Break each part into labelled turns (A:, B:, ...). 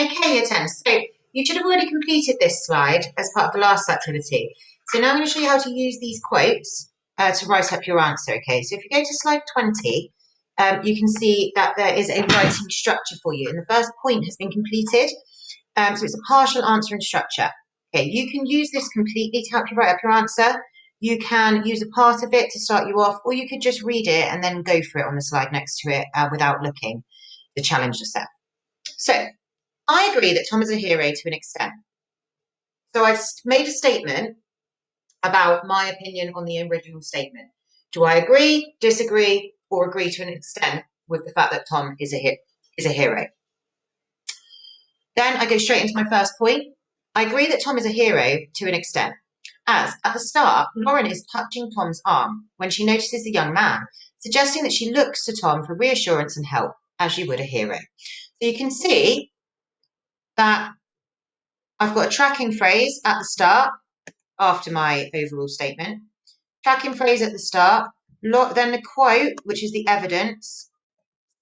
A: Okay, Year 10. So you should have already completed this slide as part of the last activity. So now I'm going to show you how to use these quotes to write up your answer. Okay, so if you go to slide 20, you can see that there is a writing structure for you, and the first point has been completed. So it's a partial answer and structure. Okay, you can use this completely to help you write up your answer. You can use a part of it to start you off, or you could just read it and then go for it on the slide next to it without looking, the challenge yourself. So I agree that Tom is a hero to an extent. So I've made a statement about my opinion on the original statement. Do I agree, disagree, or agree to an extent with the fact that Tom is a hero? Then I go straight into my first point. I agree that Tom is a hero to an extent, as at the start, Lauren is touching Tom's arm when she notices the young man, suggesting that she looks to Tom for reassurance and help, as you would a hero. So you can see that I've got a tracking phrase at the start after my overall statement, tracking phrase at the start, then the quote, which is the evidence,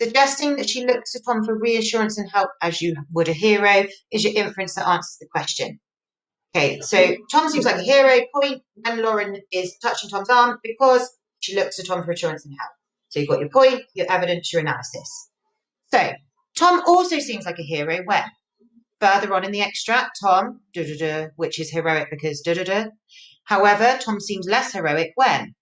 A: suggesting that she looks to Tom for reassurance and help as you would a hero, is your inference that answers the question. Okay, so Tom seems like a hero, point, when Lauren is touching Tom's arm because she looks to Tom for assurance and help. So you've got your point, your evidence, your analysis. So Tom also seems like a hero when further on in the extract, Tom, which is heroic because However, Tom seems less heroic when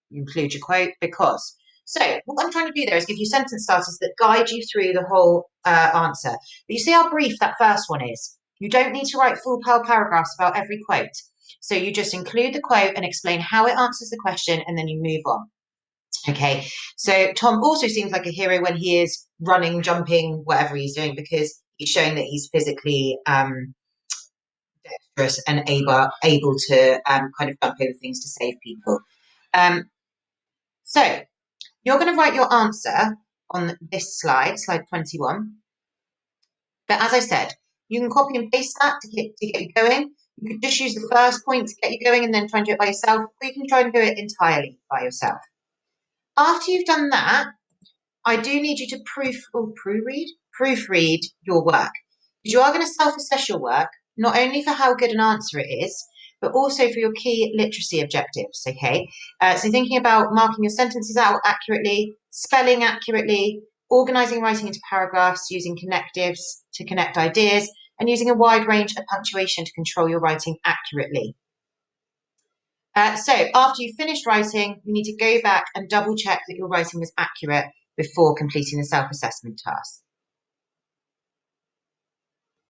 A: you include your quote because. So what I'm trying to do there is give you sentence starters that guide you through the whole answer. But you see how brief that first one is. You don't need to write full paragraphs about every quote. So you just include the quote and explain how it answers the question, and then you move on. Okay, so Tom also seems like a hero when he is running, jumping, whatever he's doing, because he's showing that he's physically dexterous and able to kind of jump over things to save people. So you're going to write your answer on this slide, slide 21. But as I said, you can copy and paste that to get you going. You could just use the first point to get you going and then try and do it by yourself, or you can try and do it entirely by yourself. After you've done that, I do need you to proofread your work. Because you are going to self-assess your work, not only for how good an answer it is, but also for your key literacy objectives, okay? So thinking about marking your sentences out accurately, spelling accurately, organising writing into paragraphs, using connectives to connect ideas, and using a wide range of punctuation to control your writing accurately. So after you've finished writing, you need to go back and double check that your writing was accurate before completing the self-assessment task.